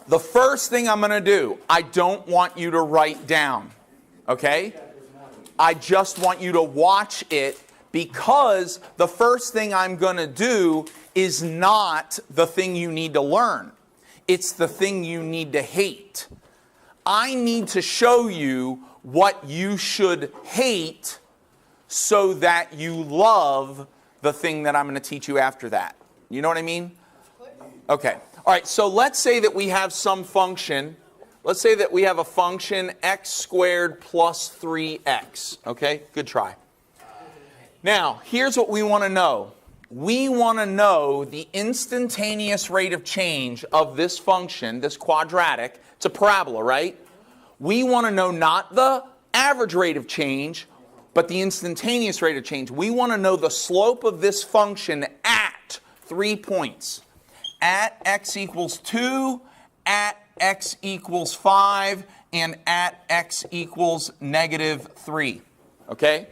the first thing I'm going to do, I don't want you to write down, okay? I just want you to watch it, because the first thing I'm going to do is not the thing you need to learn. It's the thing you need to hate. I need to show you what you should hate so that you love the thing that I'm going to teach you after that. You know what I mean? Okay. All right, so let's say that we have some function. Let's say that we have a function x squared plus 3x. Okay, good try. Now, here's what we want to know. We want to know the instantaneous rate of change of this function, this quadratic. It's a parabola, right? We want to know not the average rate of change, but the instantaneous rate of change. We want to know the slope of this function at 3 points. At x equals 2, at x equals 5, and at x equals -3. Okay?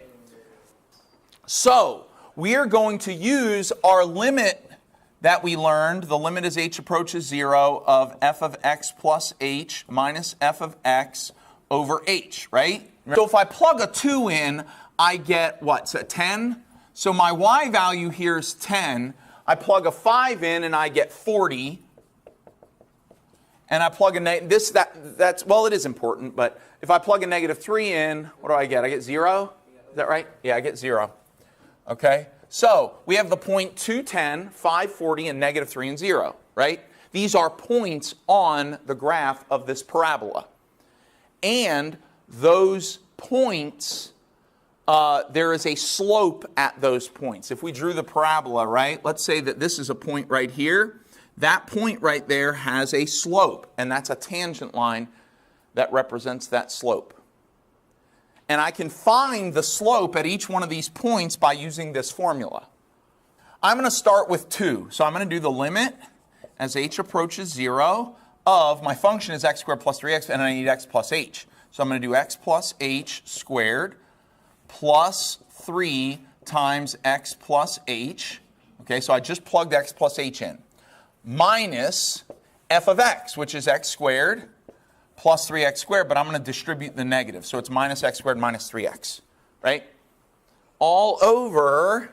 So, we are going to use our limit that we learned. The limit as h approaches 0 of f of x plus h minus f of x over h, right? So if I plug a 2 in, I get what? So 10? So my y value here is 10. I plug a 5 in and I get 40. And I plug a that's well, it is important, but if I plug a -3 in, what do I get? I get 0? Is that right? Yeah, I get 0. Okay? So we have the point 2, 10, 5, 40, and -3 and 0, right? These are points on the graph of this parabola. And those points, there is a slope at those points. If we drew the parabola, right, let's say that this is a point right here. That point right there has a slope, and that's a tangent line that represents that slope. And I can find the slope at each one of these points by using this formula. I'm going to start with 2. So I'm going to do the limit as h approaches 0 of, my function is x squared plus 3x, and I need x plus h. So I'm going to do x plus h squared plus 3 times x plus h. Okay, so I just plugged x plus h in. Minus f of x, which is x squared plus 3x squared, but I'm going to distribute the negative. So it's minus x squared minus 3x, right? All over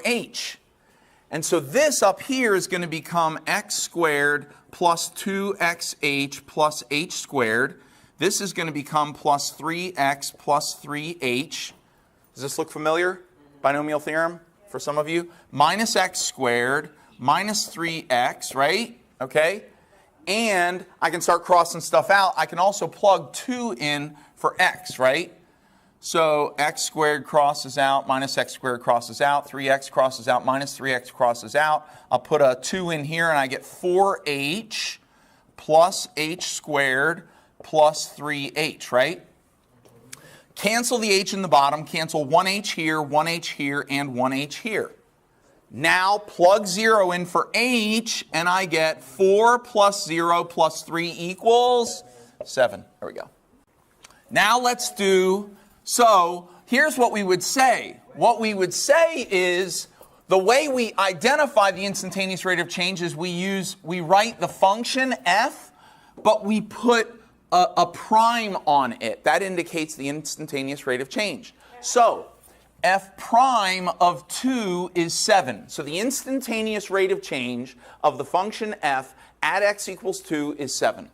h. And so this up here is going to become x squared plus 2xh plus h squared. This is going to become plus 3x plus 3h. Does this look familiar? Binomial theorem for some of you. Minus x squared minus 3x, right? Okay? And I can start crossing stuff out. I can also plug 2 in for x, right? So x squared crosses out, minus x squared crosses out, 3x crosses out, minus 3x crosses out. I'll put a 2 in here and I get 4h plus h squared plus 3h, right? Cancel the h in the bottom, cancel 1h here, 1h here, and 1h here. Now plug 0 in for h, and I get 4 plus 0 plus 3 equals 7. There we go. Now let's do, so here's what we would say. What we would say is, the way we identify the instantaneous rate of change is we write the function f, but we put a prime on it. That indicates the instantaneous rate of change. So f prime of 2 is 7. So the instantaneous rate of change of the function f at x equals 2 is 7.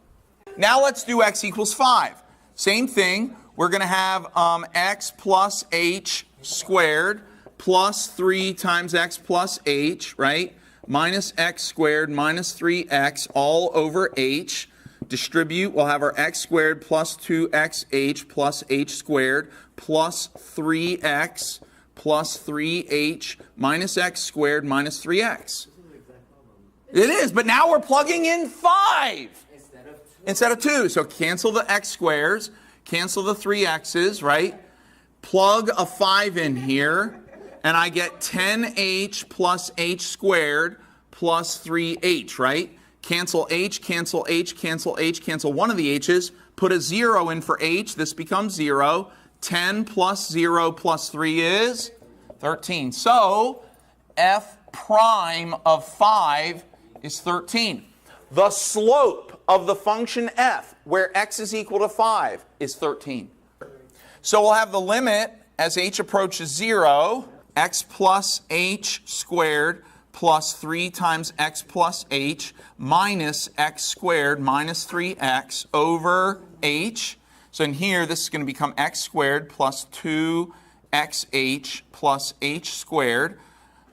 Now let's do x equals 5. Same thing. We're going to have x plus h squared plus 3 times x plus h, right? Minus x squared minus 3x all over h. Distribute, we'll have our x squared plus 2xh plus h squared plus 3x plus 3h minus x squared minus 3x. It is, but now we're plugging in 5 instead of 2. So cancel the x squares, cancel the 3x's, right? Plug a 5 in here, and I get 10h plus h squared plus 3h, right? Cancel h, cancel h, cancel h, cancel one of the h's. Put a 0 in for h. This becomes 0. 10 plus 0 plus 3 is 13. So f prime of 5 is 13. The slope of the function f, where x is equal to 5, is 13. So we'll have the limit as h approaches 0, x plus h squared plus 3 times x plus h minus x squared minus 3x over h. So in here, this is going to become x squared plus 2xh plus h squared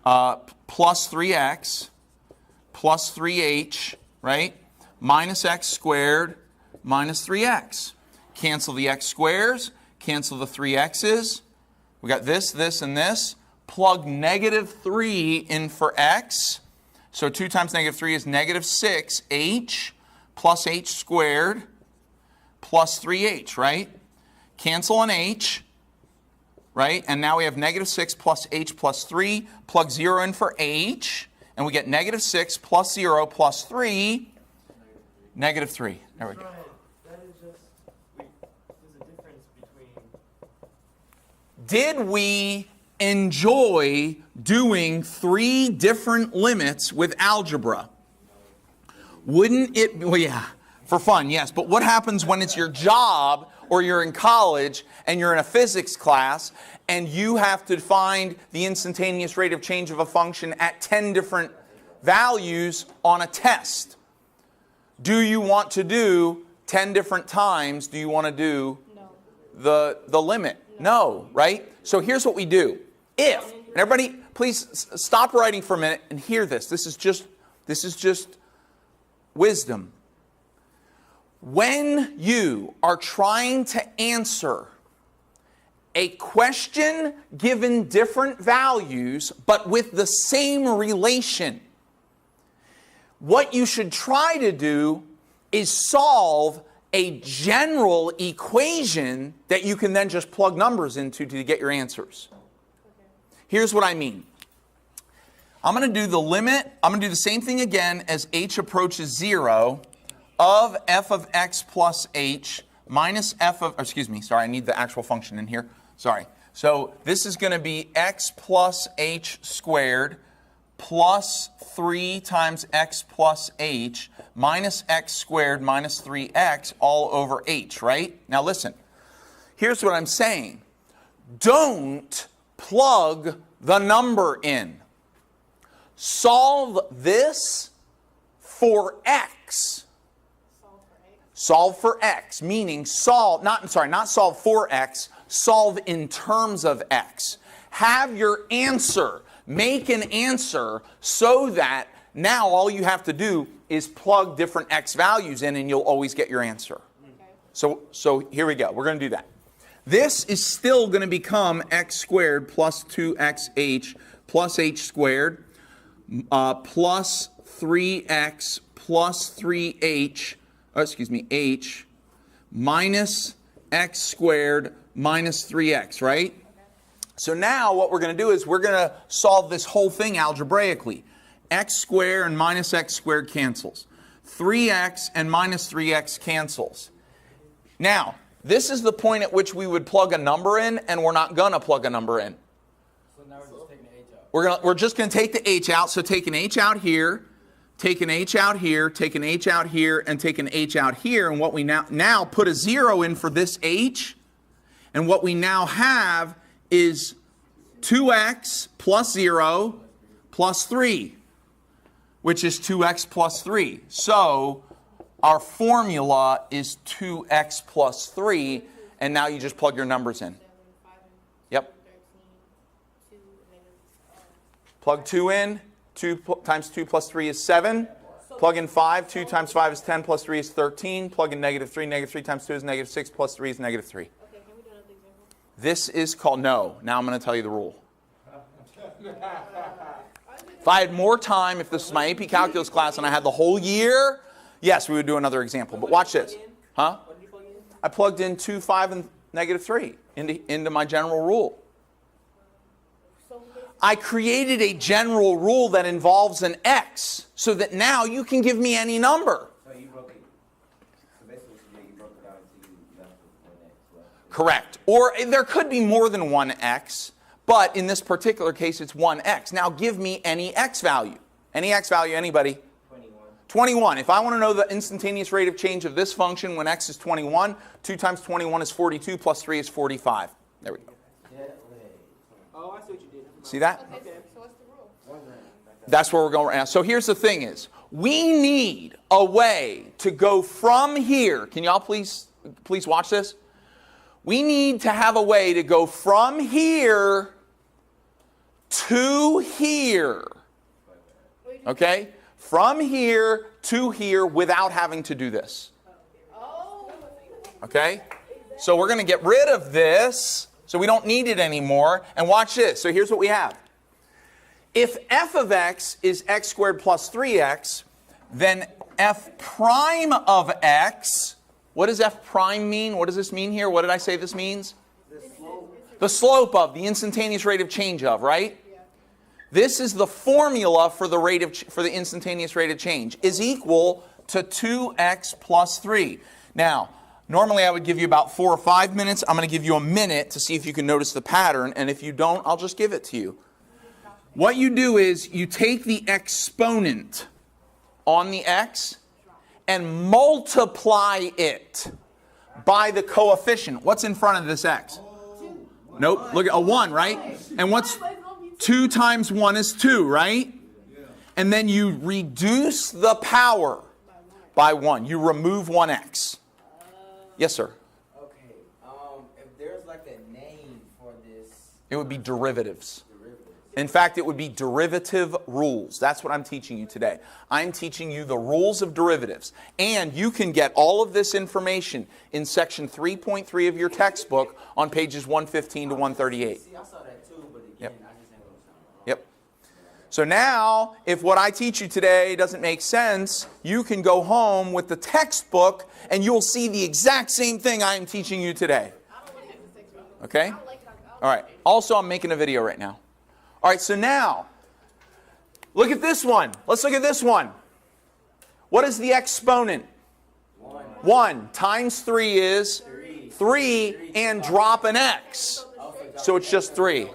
plus 3x plus 3h, right? Minus x squared minus 3x. Cancel the x squares, cancel the 3x's. We got this, this, and this. Plug negative 3 in for x. So 2 times negative 3 is negative 6h plus h squared plus 3h, right? Cancel an h, right? And now we have negative 6 plus h plus 3. Plug 0 in for h. And we get negative 6 plus 0 plus 3, negative 3. There we go. That is just, there's a difference between... Did we enjoy doing 3 different limits with algebra? Wouldn't it, well, yeah, for fun, yes. But what happens when it's your job or you're in college and you're in a physics class and you have to find the instantaneous rate of change of a function at 10 different values on a test? Do you want to do 10 different times? Do you want to do the limit? No, right? So here's what we do. If, and everybody, please stop writing for a minute and hear this. This is just wisdom. When you are trying to answer a question given different values, but with the same relation, what you should try to do is solve a general equation that you can then just plug numbers into to get your answers. Here's what I mean. I'm going to do the limit. I'm going to do the same thing again as h approaches 0 of f of x plus h minus f of, excuse me, sorry, I need the actual function in here. Sorry. So this is going to be x plus h squared plus 3 times x plus h minus x squared minus 3x all over h, right? Now listen, here's what I'm saying. Don't plug the number in. Solve this for x. Solve for x, meaning solve, not solve for x, solve in terms of x. Have your answer, make an answer so that now all you have to do is plug different x values in and you'll always get your answer. Okay. So here we go. We're going to do that. This is still going to become x squared plus 2xh plus h squared plus 3x plus 3h, h minus x squared minus 3x, right? Okay. So now what we're going to do is we're going to solve this whole thing algebraically. X squared and minus x squared cancels. 3x and minus 3x cancels. Now, this is the point at which we would plug a number in, and we're not going to plug a number in. So now we're just taking the h out. We're just going to take the h out. So take an h out here, take an h out here, take an h out here, and take an h out here. And what we now put a 0 in for this h. And what we now have is 2x plus 0 plus 3, which is 2x plus 3. So our formula is 2x plus 3, and now you just plug your numbers in. Yep. Plug 2 in. 2 times 2 plus 3 is 7. Plug in 5. 2 times 5 is 10 plus 3 is 13. Plug in negative 3. Negative 3 times 2 is negative 6 plus 3 is negative 3. Okay, can we do another example? This is called, no. Now I'm going to tell you the rule. If I had more time, if this was my AP Calculus class and I had the whole year, yes, we would do another example. But watch this. Huh? What did you plug in? I plugged in 2, 5, and negative 3 into my general rule. I created a general rule that involves an x so that now you can give me any number. So you broke it. So basically, you broke it out until you left with 1x left. Correct. Or there could be more than one x, but in this particular case, it's 1x. Now give me any x value. Any x value, anybody? 21. 21. If I want to know the instantaneous rate of change of this function when x is 21, 2 times 21 is 42, plus 3 is 45. There we go. Oh, I see what you did. See that? Okay, so what's the rule? That's where we're going right now. So here's the thing is, we need a way to go from here. Can y'all please watch this? We need to have a way to go from here to here. Okay? From here to here without having to do this. Okay? So we're going to get rid of this, so we don't need it anymore. And watch this. So here's what we have. If f of x is x squared plus 3x, then f prime of x, what does f prime mean? What does this mean here? What did I say this means? The slope of, the instantaneous rate of change of, right? This is the formula for the rate of for the instantaneous rate of change, is equal to 2x plus 3. Now, normally I would give you about 4 or 5 minutes. I'm going to give you a minute to see if you can notice the pattern, and if you don't, I'll just give it to you. What you do is you take the exponent on the x and multiply it by the coefficient. What's in front of this x? Nope, look at a 1, right? And what's 2 times 1 is 2, right? And then you reduce the power by 1. You remove 1x. Yes, sir? Okay, if there's like a name for this, It would be derivatives. In fact, it would be derivative rules. That's what I'm teaching you today. I'm teaching you the rules of derivatives. And you can get all of this information in section 3.3 of your textbook on pages 115 to 138. see, I saw that too, but again, Yep. I just ain't gonna sound. Yep. So now, if what I teach you today doesn't make sense, you can go home with the textbook and you'll see the exact same thing I am teaching you today. Okay? All right. Also, I'm making a video right now. All right, so now, look at this one. Let's look at this one. What is the exponent? 1 times 3 is 3 and drop an x. So it's just 3.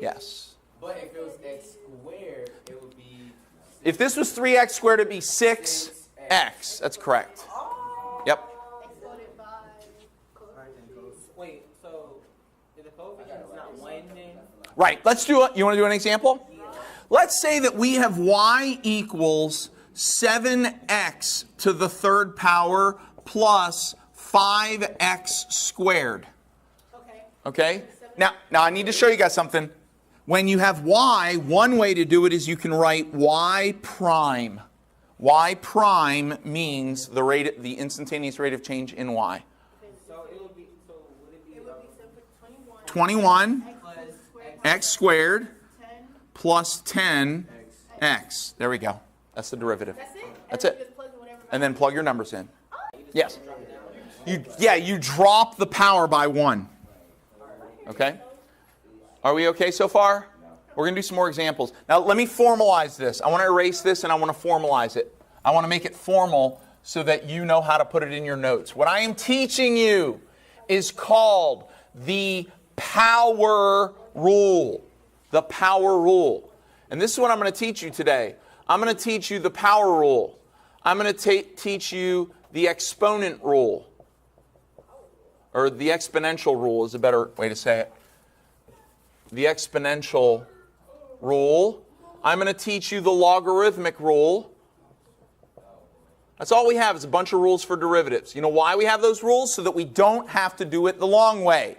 Yes. But if it was x squared, it would be If this was 3x squared, it'd be 6x. That's correct. Yep. Wait, so is the coefficient not 1 then? Right. Let's do it. You want to do an example? Let's say that we have y equals 7x to the third power plus 5x squared. Okay? Now I need to show you guys something. When you have y, one way to do it is you can write y prime. Y prime means the instantaneous rate of change in y. So it would be, so would it be 21 plus x squared plus 10x. There we go. That's the derivative. That's it. And then plug your numbers in. Yes. You drop the power by 1. Okay? Are we okay so far? We're going to do some more examples. Now let me formalize this. I want to erase this and I want to formalize it. I want to make it formal so that you know how to put it in your notes. What I am teaching you is called the power rule. The power rule. And this is what I'm going to teach you today. I'm going to teach you the power rule. I'm going to teach you the exponent rule. Or the exponential rule is a better way to say it. The exponential rule. I'm going to teach you the logarithmic rule. That's all we have is a bunch of rules for derivatives. You know why we have those rules? So that we don't have to do it the long way.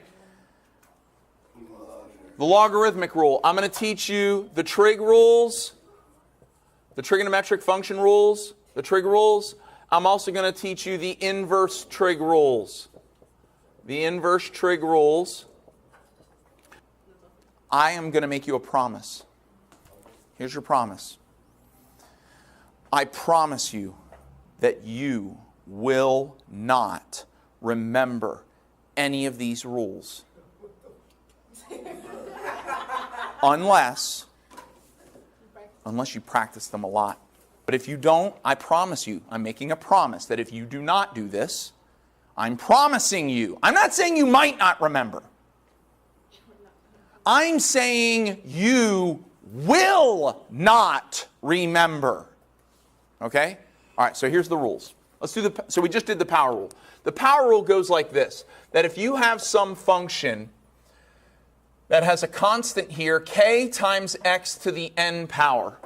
The logarithmic rule. I'm going to teach you the trig rules, the trigonometric function rules, the trig rules. I'm also going to teach you the inverse trig rules. The inverse trig rules. I am going to make you a promise. Here's your promise. I promise you that you will not remember any of these rules. Unless you practice them a lot. But if you don't, I promise you, I'm making a promise that if you do not do this, I'm promising you. I'm not saying you might not remember. I'm saying you will not remember. Okay? All right, so here's the rules. Let's do so we just did the power rule. The power rule goes like this, that if you have some function that has a constant here, k times x to the n power,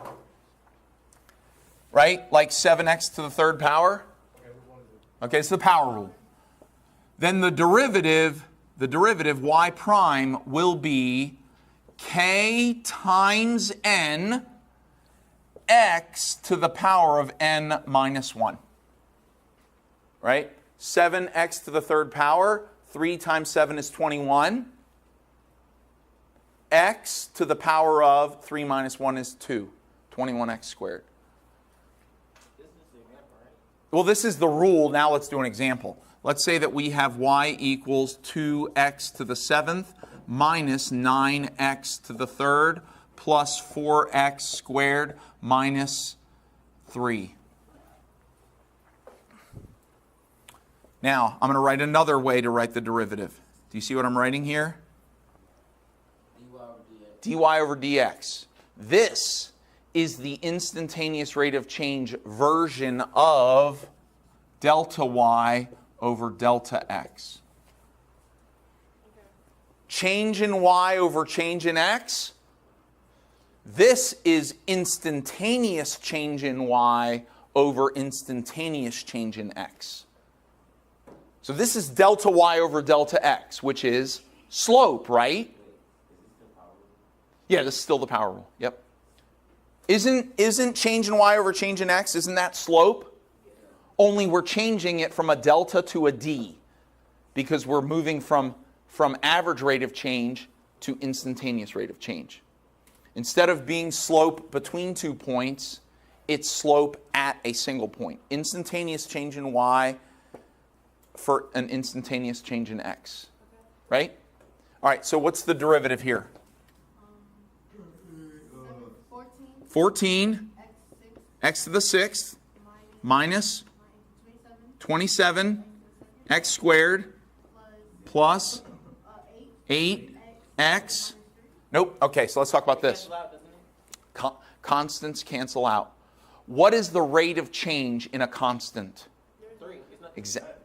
right? Like 7x to the third power. Okay, it's the power rule. Then the derivative y prime will be k times n x to the power of n minus 1. Right? 7x to the third power, 3 times 7 is 21. X to the power of 3 minus 1 is 2, 21x squared. This is the example, right? Well, this is the rule. Now let's do an example. Let's say that we have y equals 2x to the 7th minus 9x to the 3rd plus 4x squared minus 3. Now, I'm going to write another way to write the derivative. Do you see what I'm writing here? dy over dx. This is the instantaneous rate of change version of delta y over delta x. Change in y over change in x. This is instantaneous change in y over instantaneous change in x. So this is delta y over delta x, which is slope, right? Yeah, this is still the power rule. Yep. Isn't change in y over change in x, isn't that slope? Only we're changing it from a delta to a d because we're moving from average rate of change to instantaneous rate of change. Instead of being slope between 2 points, it's slope at a single point. Instantaneous change in y for an instantaneous change in x. Right? All right, so what's the derivative here? 14 x to the 6th minus 27 x squared plus 8x. Nope. Okay, so let's talk about this. Constants cancel out. What is the rate of change in a constant? 3.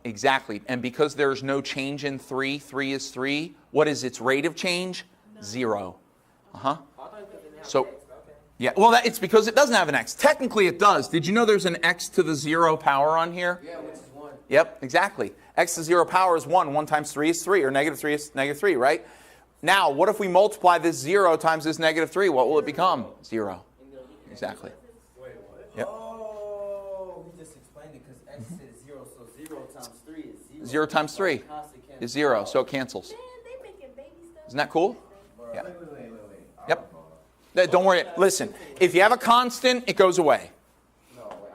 Exactly. And because there's no change in 3, 3 is 3, what is its rate of change? 0. So, yeah, well, it's because it doesn't have an x. Technically, it does. Did you know there's an x to the 0 power on here? Yeah, which is 1. Yep, exactly. X to the 0 power is 1. 1 times 3 is 3, or negative 3 is negative 3, right? Now, what if we multiply this 0 times this negative 3? What will it become? 0. Exactly. Wait, what? Yep. Oh, we just explained it because x is 0, so 0 times 3 is 0. 0 times 3 is 0, so it cancels. Isn't that cool? Yeah. Wait. Yep. Don't worry. Listen, if you have a constant, it goes away. No, wait.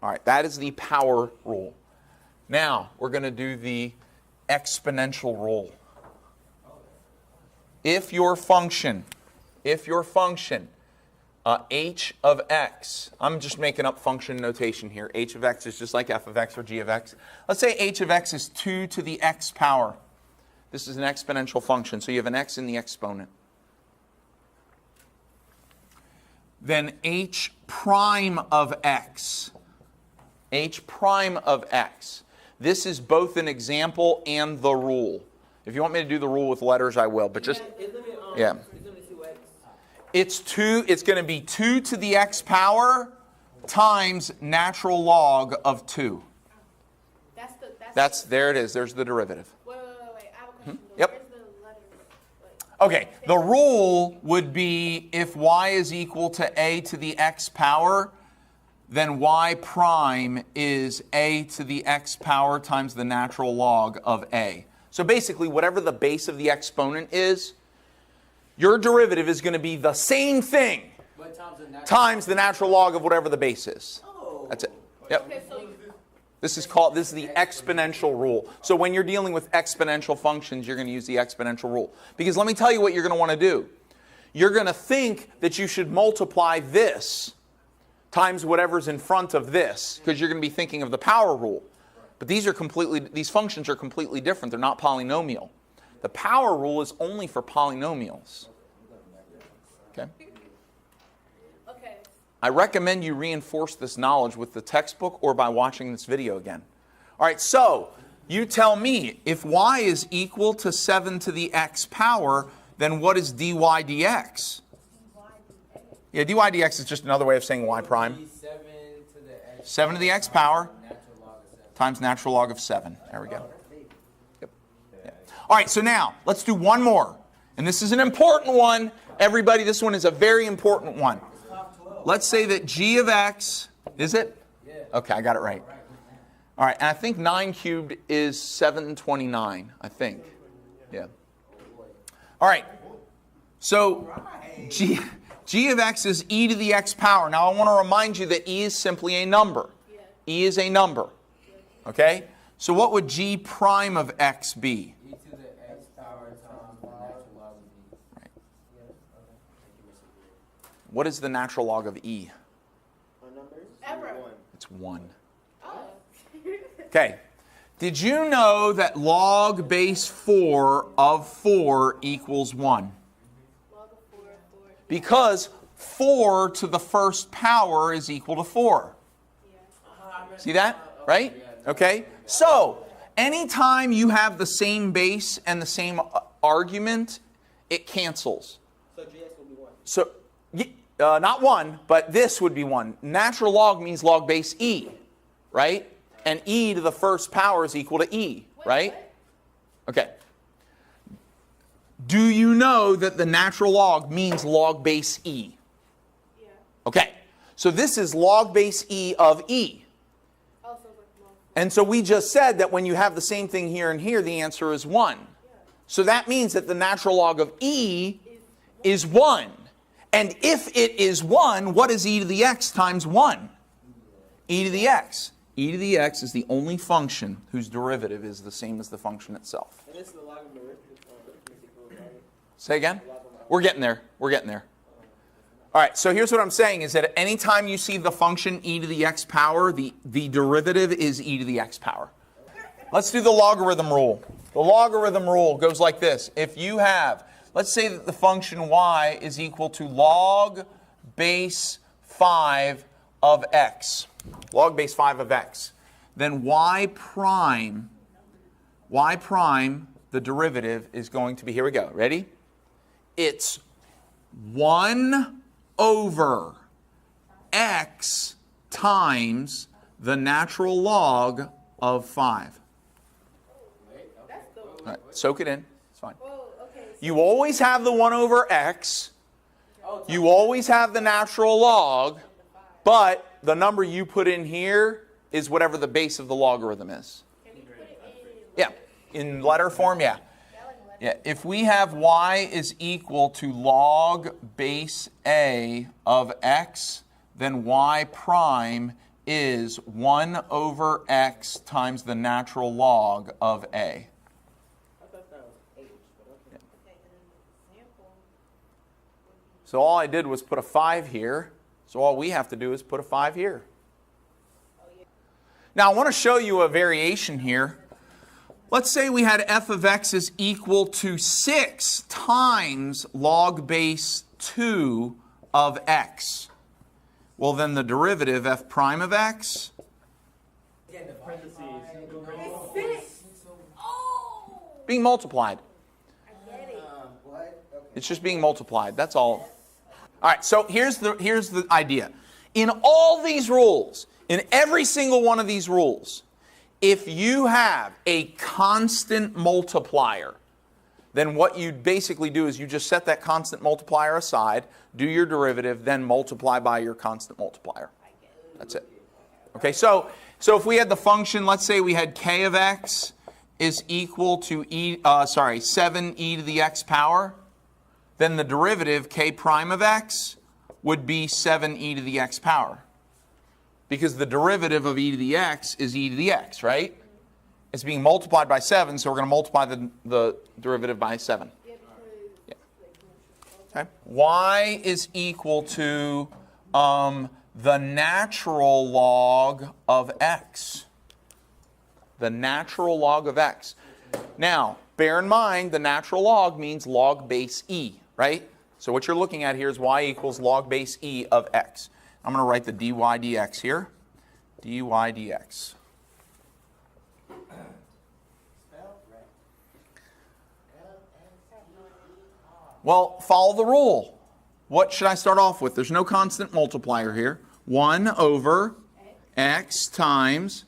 All right, that is the power rule. Now, we're going to do the exponential rule. If your function, h of x, I'm just making up function notation here. H of x is just like f of x or g of x. Let's say h of x is 2 to the x power. This is an exponential function, so you have an x in the exponent. Then h prime of x. This is both an example and the rule. If you want me to do the rule with letters, I will. But just, yeah. It's going to be 2 to the x power times natural log of 2. There it is. There's the derivative. Wait. I have a question. Yep. Where's the letters? Okay, the rule would be if y is equal to a to the x power, then y prime is a to the x power times the natural log of a. So basically, whatever the base of the exponent is, your derivative is going to be the same thing times the natural log of whatever the base is. That's it. Yep. Okay, so This is the exponential rule. So when you're dealing with exponential functions, you're going to use the exponential rule. Because let me tell you what you're going to want to do. You're going to think that you should multiply this times whatever's in front of this, because you're going to be thinking of the power rule. But these functions are completely different. They're not polynomial. The power rule is only for polynomials. Okay? okay. I recommend you reinforce this knowledge with the textbook or by watching this video again. All right, so you tell me, if y is equal to 7 to the x power, then what is dy dx? Yeah, dy dx is just another way of saying y prime. 7 to the x power times natural log of 7. There we go. Yep. Yeah. All right, so now let's do one more. And this is an important one. Everybody, this one is a very important one. Let's say that g of x, is it? Okay, I got it right. All right, and I think 9 cubed is 729, I think. Yeah. All right, so g of x is e to the x power. Now, I want to remind you that e is simply a number. E is a number. Okay? So what would g prime of x be? E to the x power times the natural log of e. Right. What is the natural log of e? It's 1. Okay. Did you know that log base 4 of 4 equals 1? Because 4 to the first power is equal to 4. See that? Right? Okay. So, anytime you have the same base and the same argument, it cancels. So GX will be 1. So, not 1, but this would be 1. Natural log means log base e, right? And e to the first power is equal to e, right? Okay. Do you know that the natural log means log base e? Yeah. Okay. So this is log base e of e. And so we just said that when you have the same thing here and here, the answer is 1. So that means that the natural log of e is 1. And if it is 1, what is e to the x times 1? E to the x. E to the x is the only function whose derivative is the same as the function itself. And this is the log of arithmetic. Say again? We're getting there. We're getting there. All right, so here's what I'm saying is that anytime you see the function e to the x power, the derivative is e to the x power. Let's do the logarithm rule. The logarithm rule goes like this. If you have, let's say that the function y is equal to log base 5 of x. Log base 5 of x. Then y prime, the derivative is going to be, here we go, ready? It's 1 over x times the natural log of 5. All right, soak it in. It's fine. You always have the 1 over x. You always have the natural log, but the number you put in here is whatever the base of the logarithm is. Yeah, in letter form, yeah. Yeah, if we have y is equal to log base a of x, then y prime is 1 over x times the natural log of a. I thought that was H, but okay. So all I did was put a 5 here. So all we have to do is put a 5 here. Now I want to show you a variation here. Let's say we had f of x is equal to 6 times log base 2 of x. Well, then the derivative f prime of x, being multiplied. It's just being multiplied. That's all. All right, so here's the idea. In all these rules, in every single one of these rules, if you have a constant multiplier, then what you basically do is you just set that constant multiplier aside, do your derivative, then multiply by your constant multiplier. That's it. Okay, so if we had the function, let's say we had k of x is equal to 7e to the x power, then the derivative k prime of x would be 7e to the x power. Because the derivative of e to the x is e to the x, right? It's being multiplied by 7, so we're going to multiply the derivative by 7. Yeah. Okay. Y is equal to the natural log of x. The natural log of x. Now, bear in mind, the natural log means log base e, right? So what you're looking at here is y equals log base e of x. I'm going to write the dy dx here. dy dx. Well, follow the rule. What should I start off with? There's no constant multiplier here. 1 over x times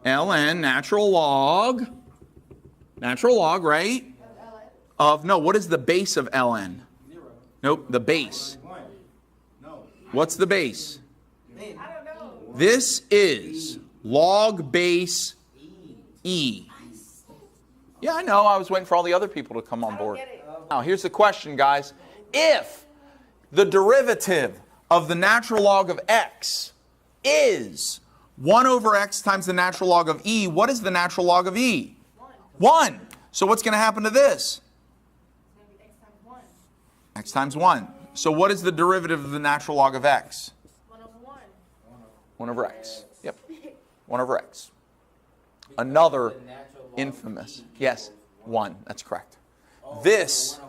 ln, natural log, right? Of, no, what is the base of ln? 0. Nope, the base. 1. No. What's the base? I don't know. This is log base e. Yeah, I know. I was waiting for all the other people to come on board. Now, here's the question, guys. If the derivative of the natural log of x is 1 over x times the natural log of e, what is the natural log of e? 1. So what's going to happen to this? X times 1. X times 1. So what is the derivative of the natural log of x? 1 over 1. 1 over x. Yep. 1 over x. Another infamous. Yes, 1. That's correct. This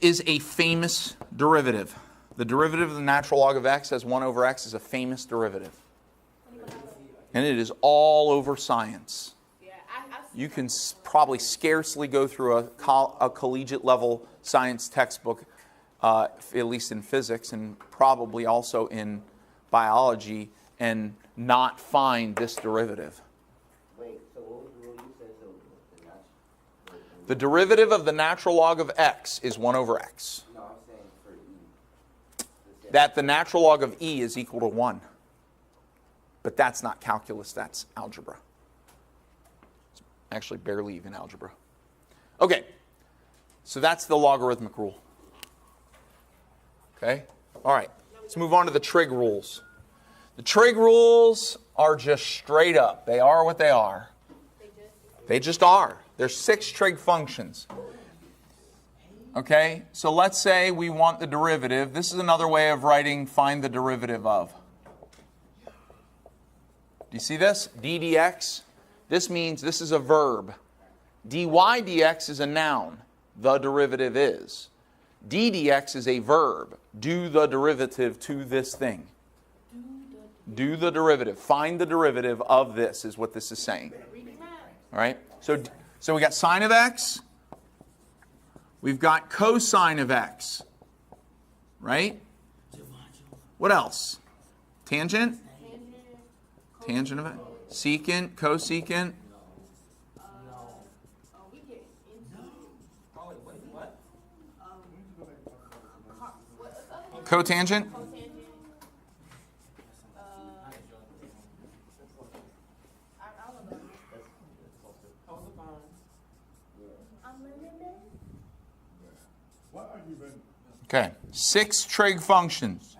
is a famous derivative. The derivative of the natural log of x as 1 over x is a famous derivative. And it is all over science. You can probably scarcely go through a collegiate level science textbook, at least in physics and probably also in biology, and not find this derivative. Wait, so what was the rule you said? So The derivative of the natural log of x is 1 over x. no, I'm saying for e. That the natural log of e is equal to 1. But that's not calculus, that's algebra. It's actually barely even algebra. Okay, so that's the logarithmic rule. Okay, all right, let's move on to the trig rules. The trig rules are just straight up. They are what they are. They just are. There's 6 trig functions. Okay, so let's say we want the derivative. This is another way of writing find the derivative of. Do you see this? d dx. This means this is a verb. dy dx is a noun. The derivative is. d dx is a verb. Do the derivative to this thing. Do the derivative. Find the derivative of this is what this is saying. All right? So we got sine of x. We've got cosine of x. Right? What else? Tangent? Tangent of it. Secant, cosecant. Cotangent? Okay, 6 trig functions.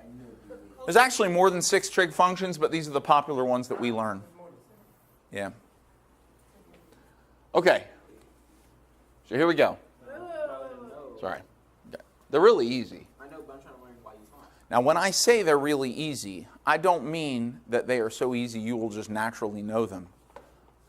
There's actually more than 6 trig functions, but these are the popular ones that we learn. Yeah. Okay. So here we go. Sorry. They're really easy. I know, but I'm trying to learn why you thought. Now, when I say they're really easy, I don't mean that they are so easy you will just naturally know them.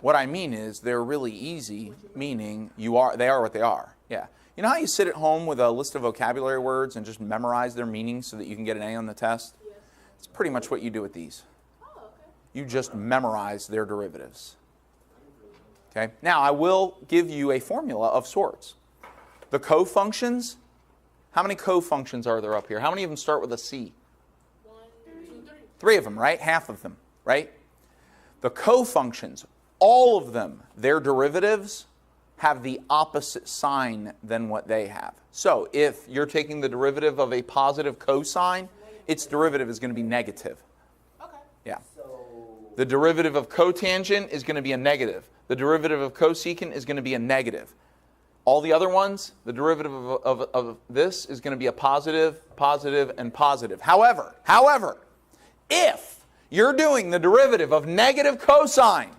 What I mean is they're really easy, meaning they are what they are. Yeah. You know how you sit at home with a list of vocabulary words and just memorize their meanings so that you can get an A on the test? Yes. It's pretty much what you do with these. Oh, okay. You just memorize their derivatives. Okay? Now, I will give you a formula of sorts. The cofunctions, how many cofunctions are there up here? How many of them start with a C? 1, 2, 3. 3 of them, right? Half of them, right? The cofunctions, all of them, their derivatives have the opposite sign than what they have. So if you're taking the derivative of a positive cosine, its derivative is going to be negative. Okay. Yeah. The derivative of cotangent is going to be a negative. The derivative of cosecant is going to be a negative. All the other ones, the derivative of this is going to be a positive, positive, and positive. However, if you're doing the derivative of negative cosine,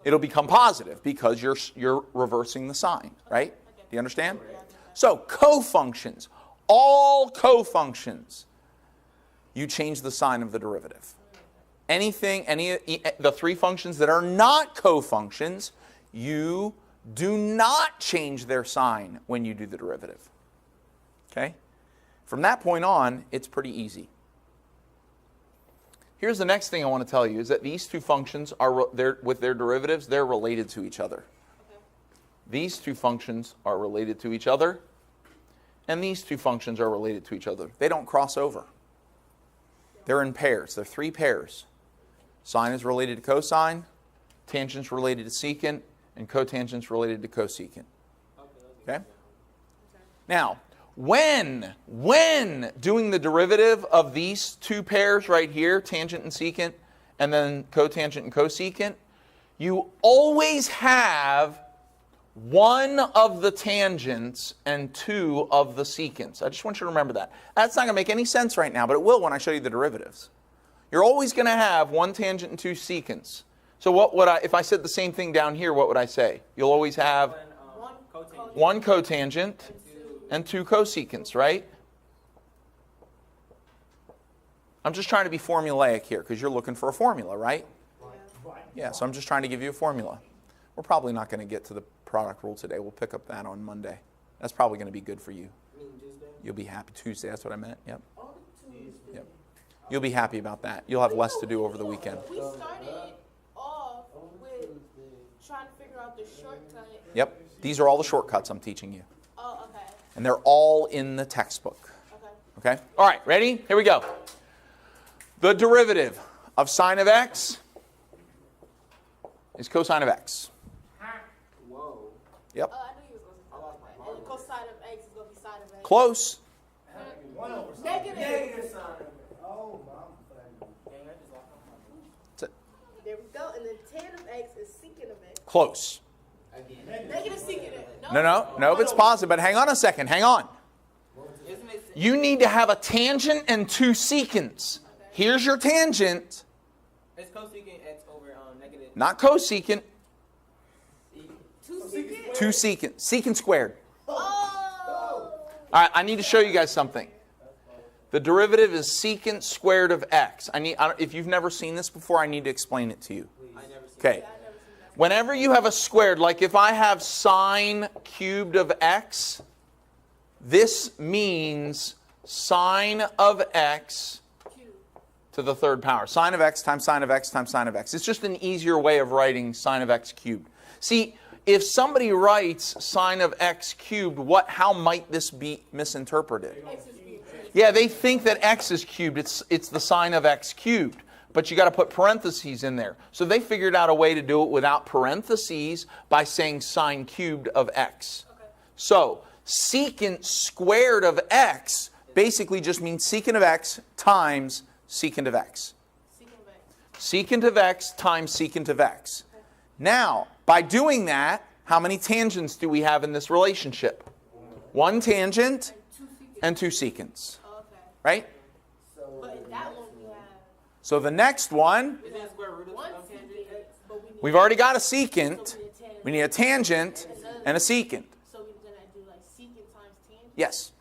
it'll become positive because you're reversing the sign, right? Do you understand? So cofunctions, all cofunctions, you change the sign of the derivative. The 3 functions that are not cofunctions, you do not change their sign when you do the derivative. Okay? From that point on, it's pretty easy. Here's the next thing I want to tell you, is that these two functions, with their derivatives, they're related to each other. Okay. These two functions are related to each other, and these two functions are related to each other. They don't cross over. They're in pairs. They're 3 pairs. Sine is related to cosine, tangent's related to secant, and cotangent's related to cosecant. Okay? Now, when doing the derivative of these 2 pairs right here, tangent and secant, and then cotangent and cosecant, you always have 1 of the tangents and 2 of the secants. I just want you to remember that. That's not going to make any sense right now, but it will when I show you the derivatives. You're always going to have 1 tangent and 2 secants. So what would if I said the same thing down here, what would I say? You'll always have 1 cotangent and 2 cosecants, right? I'm just trying to be formulaic here because you're looking for a formula, right? Yeah, so I'm just trying to give you a formula. We're probably not going to get to the product rule today. We'll pick up that on Monday. That's probably going to be good for you. You'll be happy. Tuesday, that's what I meant. Yep. Yep. You'll be happy about that. You'll have less to do over the weekend. We started off with trying to figure out the shortcut. Yep. These are all the shortcuts I'm teaching you. Oh, okay. And they're all in the textbook. Okay. Okay? All right, ready? Here we go. The derivative of sine of x is cosine of x. Whoa. Yep. I knew you was going to say that. And cosine of x is going to be sine of x. Close. Negative. Sign. Oh, That's it. There we go. And then tan of x is secant of x. Close. Negative secant of x. No, it's positive, but hang on a second. Hang on. Isn't it? You need to have a tangent and 2 secants. Here's your tangent, It's cosecant x over negative. not cosecant, 2 secant? 2 secant. Secant squared. Oh. All right, I need to show you guys something. The derivative is secant squared of x. If you've never seen this before, I need to explain it to you. I never seen Okay. Whenever you have a squared, like if I have sine cubed of x, this means sine of x to the 3rd power. Sine of x times sine of x times sine of x. It's just an easier way of writing sine of x cubed. See, if somebody writes sine of x cubed, how might this be misinterpreted? Yeah, they think that x is cubed. It's the sine of x cubed. But you got to put parentheses in there. So they figured out a way to do it without parentheses by saying sine cubed of x. Okay. So secant squared of x basically just means secant of x times secant of x. Secant of x. Secant of x times secant of x. Okay. Now, by doing that, how many tangents do we have in this relationship? 1 tangent and 2 secants. Oh, okay. Right? But in that one we have So the next one, Isn't it square root of 1 tangent secant, x? but we need we've already got a so secant. we need a tangent. We need a tangent and a secant. So we're going to do like secant times tangent? Yes.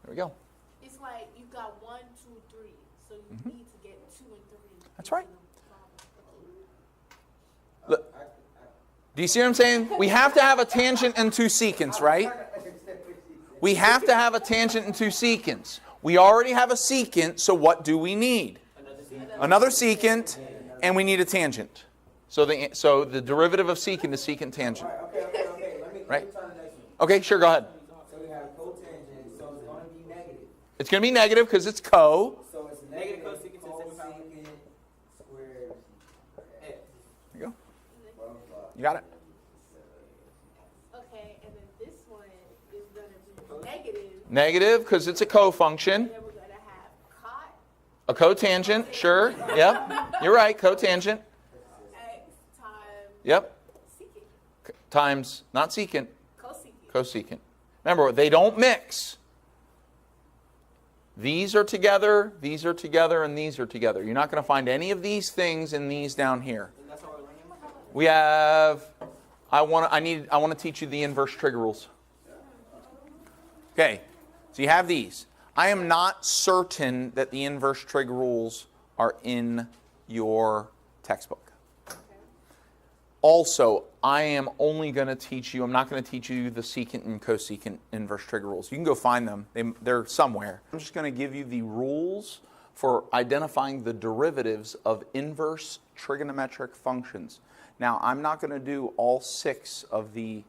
There we go. It's like you got 1, 2, 3. So you need to get 2 and 3. That's right. Okay. Look, do you see what I'm saying? We have to have a tangent and 2 secants, right? We have to have a tangent and 2 secants. We already have a secant, so what do we need? Another secant, and we need a tangent. So the derivative of secant is secant tangent. Okay. Let me Right. try the next one. Okay, sure, go ahead. So we have cotangent, so it's going to be negative. It's going to be negative because it's co. So it's Negative negative cosecant to the second cosecant squared x. X. There you go. You got it. Okay, and then this one is going to be negative. Negative because it's a co-function. And then we're going to have cot A cotangent, sure. Yep. You're right, cotangent. x times Yep. secant, Times, not secant, cosecant. cosecant. Remember, they don't mix. These are together, and these are together. You're not going to find any of these things in these down here. And that's how we're learning. We have, I want to teach you the inverse trig rules. Okay, so you have these. I am not certain that the inverse trig rules are in your textbook. Also, I am only going to teach you, I'm not going to teach you the secant and cosecant inverse trig rules. You can go find them. They're somewhere. I'm just going to give you the rules for identifying the derivatives of inverse trigonometric functions. Now, I'm not going to do all 6 of the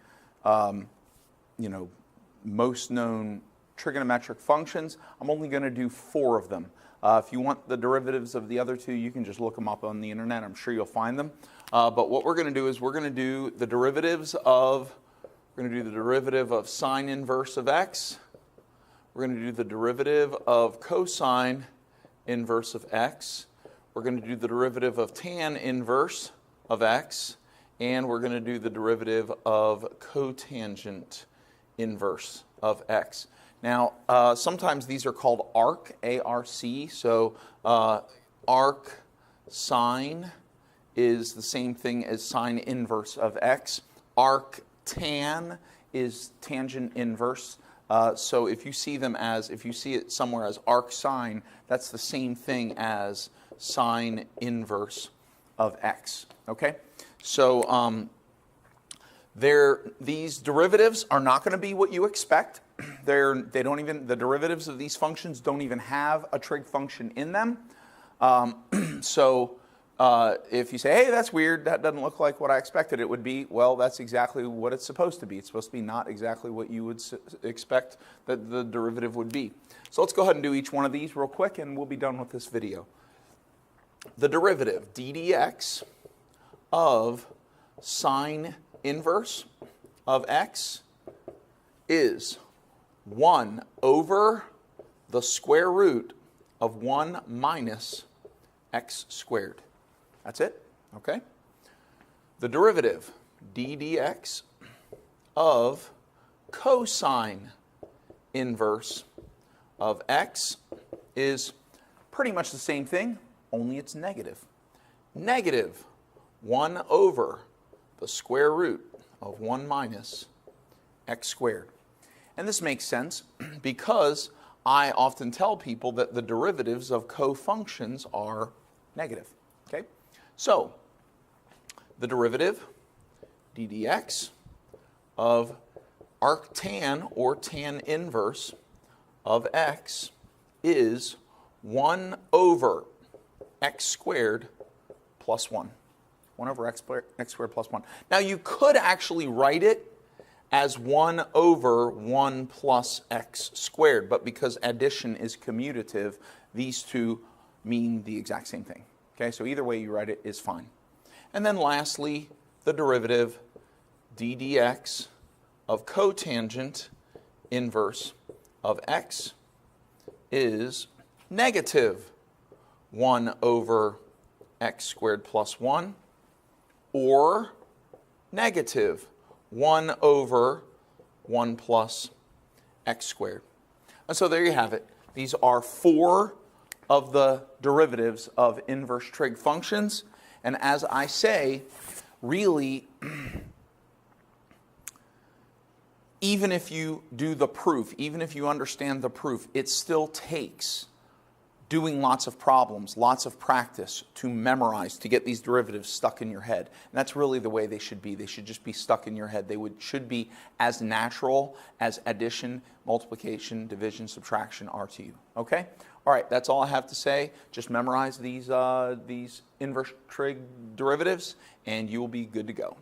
most known trigonometric functions. I'm only going to do 4 of them. If you want the derivatives of the other 2, you can just look them up on the internet. I'm sure you'll find them. But what we're going to do is we're going to do the derivatives of, sine inverse of x. We're going to do the derivative of cosine inverse of x. We're going to do the derivative of tan inverse of x. And we're going to do the derivative of cotangent inverse of x. Now, sometimes these are called arc, A-R-C. So arc sine is the same thing as sine inverse of x. Arc tan is tangent inverse. So if you see it somewhere as arc sine, that's the same thing as sine inverse of x. Okay? So these derivatives are not going to be what you expect. The derivatives of these functions don't even have a trig function in them. If you say, hey, that's weird, that doesn't look like what I expected it would be, well, that's exactly what it's supposed to be. It's supposed to be not exactly what you would expect that the derivative would be. So let's go ahead and do each one of these real quick, and we'll be done with this video. The derivative, d dx, of sine inverse of x is 1 over the square root of 1 minus x squared. That's it, okay? The derivative, d dx, of cosine inverse of x is pretty much the same thing, only it's negative. Negative 1 over the square root of 1 minus x squared. And this makes sense because I often tell people that the derivatives of cofunctions are negative. Okay? So, the derivative, d dx, of arctan or tan inverse of x is 1 over x squared plus 1. 1 over x squared plus 1. Now, you could actually write it as 1 over 1 plus x squared, but because addition is commutative, these two mean the exact same thing. Okay, so either way you write it is fine. And then lastly, the derivative d dx of cotangent inverse of x is negative 1 over x squared plus 1, or negative 1 over 1 plus x squared. And so there you have it. These are 4 of the derivatives of inverse trig functions. And as I say, really, even if you do the proof, even if you understand the proof, it still takes doing lots of problems, lots of practice to memorize, to get these derivatives stuck in your head. And that's really the way they should be. They should just be stuck in your head. They should be as natural as addition, multiplication, division, subtraction are to you. Okay? All right, that's all I have to say. Just memorize these inverse trig derivatives, and you will be good to go.